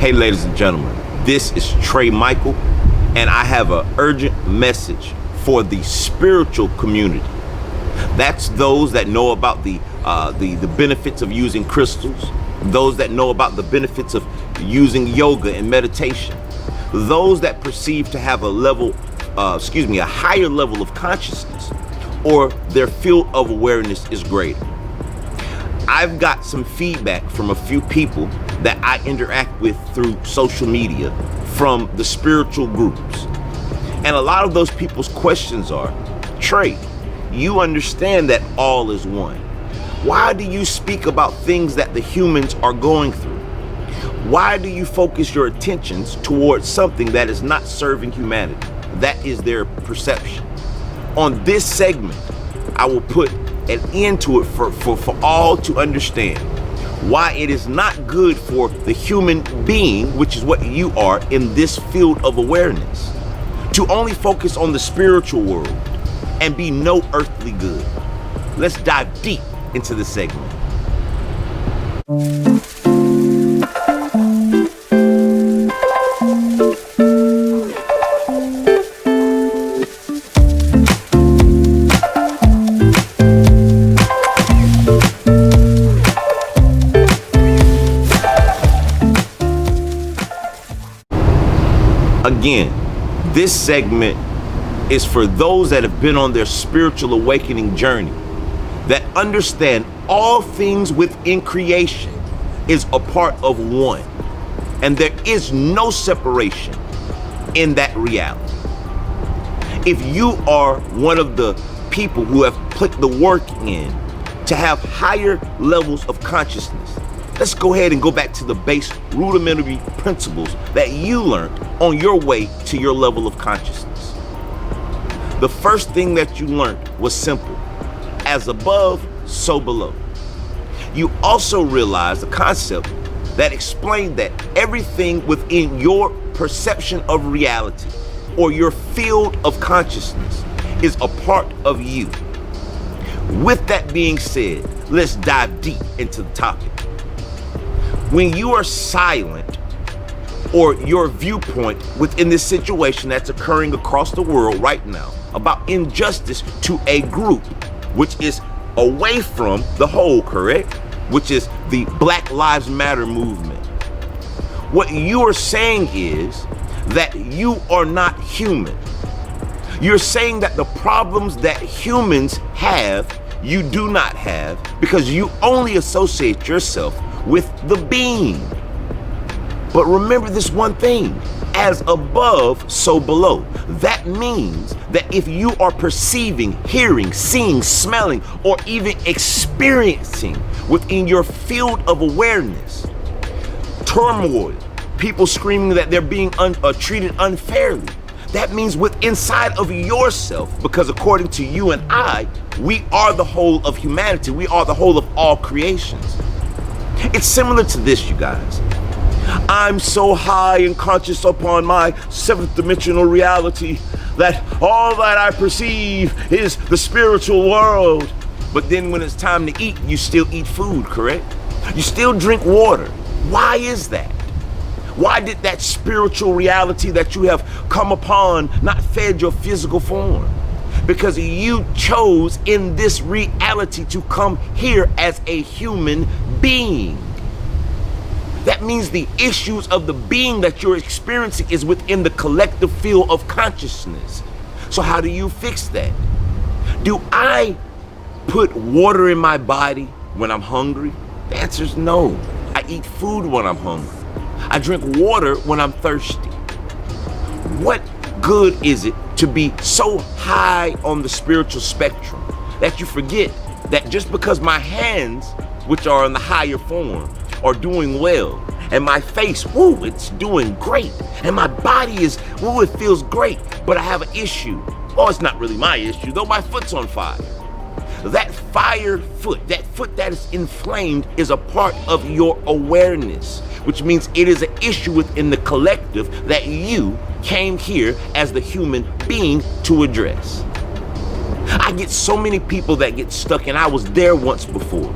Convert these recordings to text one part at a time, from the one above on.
Hey, ladies and gentlemen, this is Trey Michael, and I have an urgent message for the spiritual community. That's those that know about the benefits of using crystals, those that know about the benefits of using yoga and meditation, those that perceive to have a higher level of consciousness, or their field of awareness is greater. I've got some feedback from a few people that I interact with through social media from the spiritual groups. And a lot of those people's questions are, Trey, you understand that all is one. Why do you speak about things that the humans are going through? Why do you focus your attentions towards something that is not serving humanity? That is their perception. On this segment, I will put an end to it for all to understand why it is not good for the human being, which is what you are in this field of awareness, to only focus on the spiritual world and be no earthly good. Let's dive deep into the segment. Again, this segment is for those that have been on their spiritual awakening journey, that understand all things within creation is a part of one, and there is no separation in that reality. If you are one of the people who have put the work in to have higher levels of consciousness, let's go ahead and go back to the base rudimentary principles that you learned on your way to your level of consciousness. The first thing that you learned was simple: as above, so below. You also realized the concept that explained that everything within your perception of reality or your field of consciousness is a part of you. With that being said, let's dive deep into the topic. When you are silent, or your viewpoint within this situation that's occurring across the world right now about injustice to a group, which is away from the whole, correct? Which is the Black Lives Matter movement. What you are saying is that you are not human. You're saying that the problems that humans have, you do not have, because you only associate yourself with the being. But remember this one thing: as above, so below. That means that if you are perceiving, hearing, seeing, smelling, or even experiencing within your field of awareness turmoil, people screaming that they're being treated unfairly, that means inside of yourself, because according to you and I, we are the whole of humanity. We are the whole of all creations. It's similar to this, you guys. I'm so high and conscious upon my seventh dimensional reality that all that I perceive is the spiritual world. But then when it's time to eat, you still eat food, correct? You still drink water. Why is that? Why did that spiritual reality that you have come upon not fed your physical form? Because you chose in this reality to come here as a human being. That means the issues of the being that you're experiencing is within the collective field of consciousness. So how do you fix that? Do I put water in my body when I'm hungry? The answer is no. I eat food when I'm hungry. I drink water when I'm thirsty. What good is it to be so high on the spiritual spectrum that you forget that just because my hands, which are in the higher form, are doing well, and my face, woo, it's doing great, and my body is, woo, it feels great, but I have an issue. Oh, it's not really my issue, though my foot's on fire. That fire foot, that foot that is inflamed, is a part of your awareness, which means it is an issue within the collective that you came here as the human being to address. I get so many people that get stuck, and I was there once before.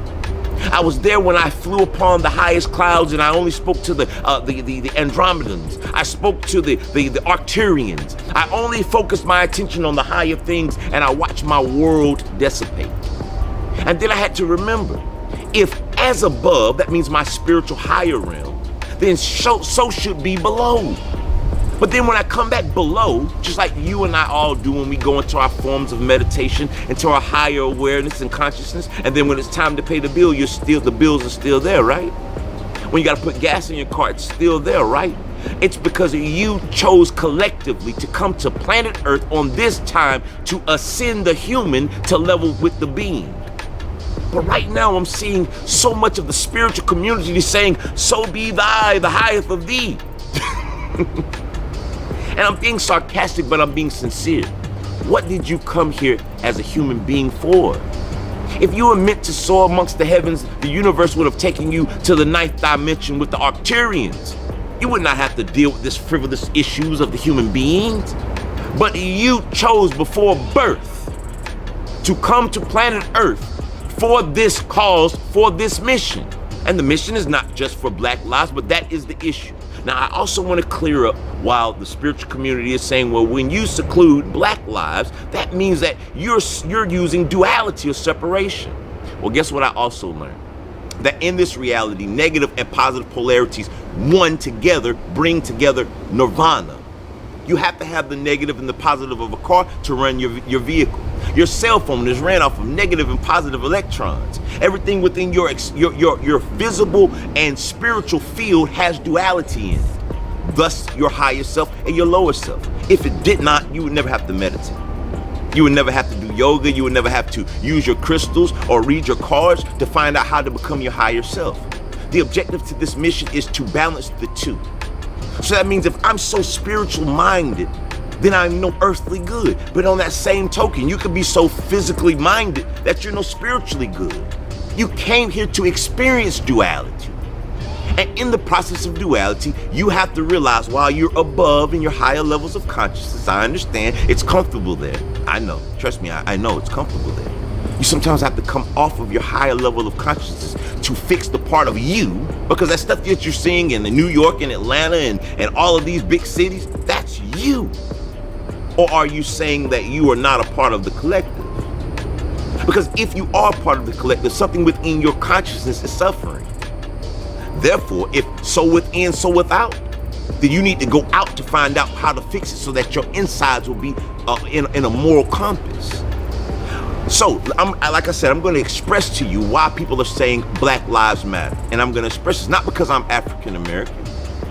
I was there when I flew upon the highest clouds and I only spoke to the Andromedans. I spoke to the Arcturians. I only focused my attention on the higher things and I watched my world dissipate. And then I had to remember, if as above, that means my spiritual higher realm, then so should be below. But then when I come back below, just like you and I all do when we go into our forms of meditation, into our higher awareness and consciousness, and then when it's time to pay the bill, the bills are still there, right? When you gotta put gas in your car, it's still there, right? It's because you chose collectively to come to planet Earth on this time to ascend the human to level with the being. But right now I'm seeing so much of the spiritual community saying, so be thy, the highest of thee. And I'm being sarcastic, but I'm being sincere. What did you come here as a human being for? If you were meant to soar amongst the heavens, the universe would have taken you to the 9th dimension with the Arcturians. You would not have to deal with this frivolous issues of the human beings. But you chose before birth to come to planet Earth for this cause, for this mission. And the mission is not just for Black lives, but that is the issue. Now, I also want to clear up while the spiritual community is saying, well, when you seclude Black lives, that means that you're using duality or separation. Well, guess what I also learned? That in this reality, negative and positive polarities, one together, bring together nirvana. You have to have the negative and the positive of a car to run your vehicle. Your cell phone is ran off of negative and positive electrons. Everything within your visible and spiritual field has duality in it. Thus, your higher self and your lower self. If it did not, you would never have to meditate. You would never have to do yoga. You would never have to use your crystals or read your cards to find out how to become your higher self. The objective to this mission is to balance the two. So that means if I'm so spiritual minded, then I'm no earthly good. But on that same token, you could be so physically minded that you're no spiritually good. You came here to experience duality. And in the process of duality, you have to realize while you're above in your higher levels of consciousness, I understand it's comfortable there. I know, trust me, I know it's comfortable there. You sometimes have to come off of your higher level of consciousness to fix the part of you, because that stuff that you're seeing in New York and Atlanta and all of these big cities, that's you. Or are you saying that you are not a part of the collective? Because if you are part of the collective, something within your consciousness is suffering. Therefore, if so within, so without, then you need to go out to find out how to fix it so that your insides will be in a moral compass. So, like I said, I'm going to express to you why people are saying Black Lives Matter. And I'm going to express this not because I'm African American.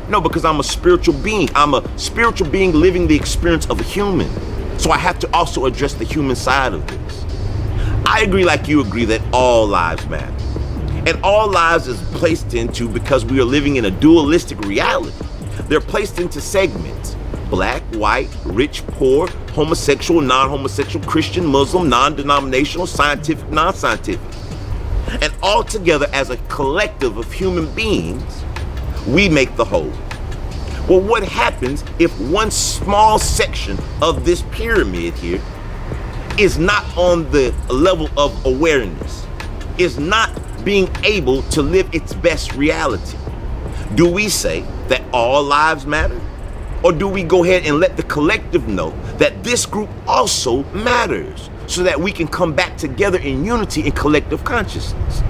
No, because I'm a spiritual being. I'm a spiritual being living the experience of a human. So I have to also address the human side of this. I agree like you agree that all lives matter. And all lives is placed into because we are living in a dualistic reality. They're placed into segments. Black, white, rich, poor, homosexual, non-homosexual, Christian, Muslim, non-denominational, scientific, non-scientific. And all together as a collective of human beings, we make the whole. Well, what happens if one small section of this pyramid here is not on the level of awareness, is not being able to live its best reality? Do we say that all lives matter? Or do we go ahead and let the collective know that this group also matters so that we can come back together in unity and collective consciousness?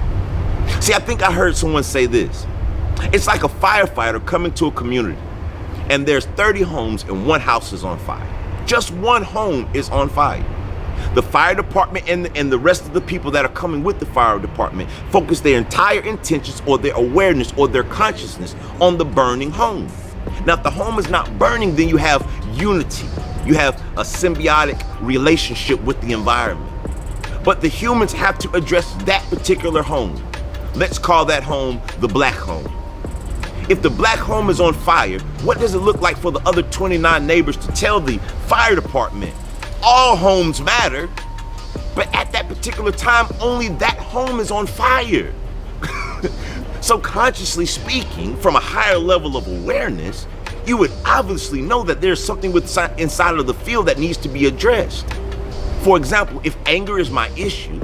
See, I think I heard someone say this. It's like a firefighter coming to a community and there's 30 homes and one house is on fire. Just one home is on fire. The fire department and the rest of the people that are coming with the fire department focus their entire intentions or their awareness or their consciousness on the burning home. Now, if the home is not burning, then you have unity. You have a symbiotic relationship with the environment. But the humans have to address that particular home. Let's call that home the black home. If the black home is on fire, what does it look like for the other 29 neighbors to tell the fire department, all homes matter, but at that particular time, only that home is on fire? So consciously speaking, from a higher level of awareness, you would obviously know that there's something inside of the field that needs to be addressed. For example, if anger is my issue,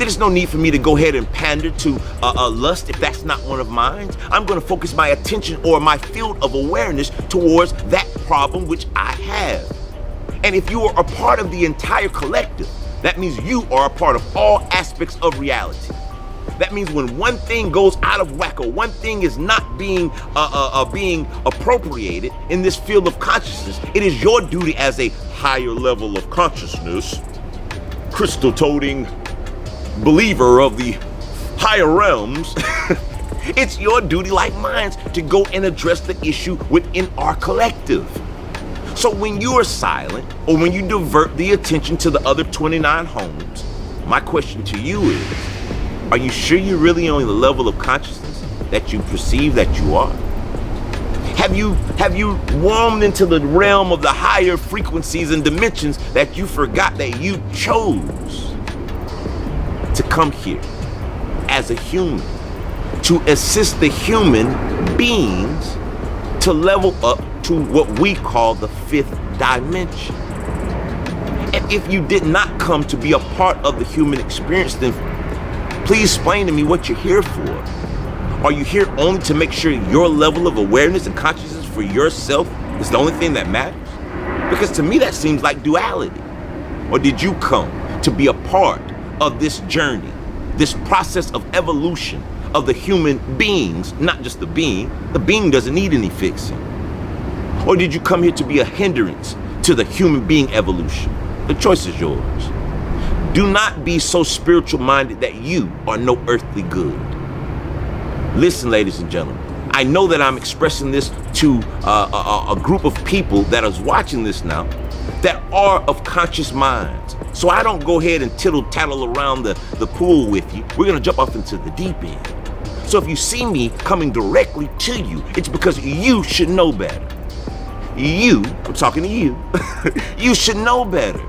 There's no need for me to go ahead and pander to lust if that's not one of mine. I'm going to focus my attention or my field of awareness towards that problem which I have. And if you are a part of the entire collective, that means you are a part of all aspects of reality. That means when one thing goes out of whack or one thing is not being appropriated in this field of consciousness, it is your duty as a higher level of consciousness, crystal-toting believer of the higher realms. It's your duty, like mine, to go and address the issue within our collective. So when you are silent or when you divert the attention to the other 29 homes, my question to you is, are you sure you're really on the level of consciousness that you perceive that you are? Have you warmed into the realm of the higher frequencies and dimensions that you forgot that you chose to come here as a human, to assist the human beings to level up to what we call the fifth dimension? And if you did not come to be a part of the human experience, then please explain to me what you're here for. Are you here only to make sure your level of awareness and consciousness for yourself is the only thing that matters? Because to me that seems like duality. Or did you come to be a part of this journey, this process of evolution of the human beings, not just the being? The being doesn't need any fixing. Or did you come here to be a hindrance to the human being evolution? The choice is yours. Do not be so spiritual minded that you are no earthly good. Listen, ladies and gentlemen, I know that I'm expressing this to a group of people that is watching this now that are of conscious minds. So I don't go ahead and tittle tattle around the pool with you. We're gonna jump off into the deep end. So if you see me coming directly to you, it's because you should know better. I'm talking to you, you should know better.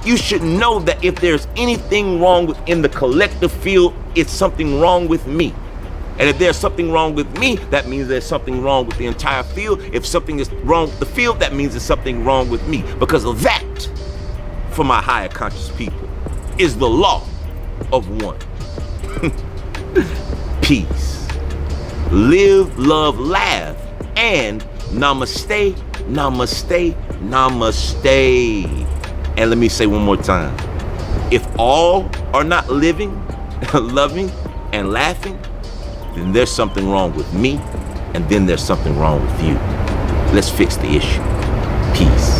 You should know that if there's anything wrong within the collective field, it's something wrong with me. And if there's something wrong with me, that means there's something wrong with the entire field. If something is wrong with the field, that means there's something wrong with me. Because of that, for my higher conscious people, is the law of one. Peace. Live, love, laugh, and namaste, namaste, namaste. And let me say one more time, if all are not living, loving, and laughing, then there's something wrong with me, and then there's something wrong with you. Let's fix the issue. Peace.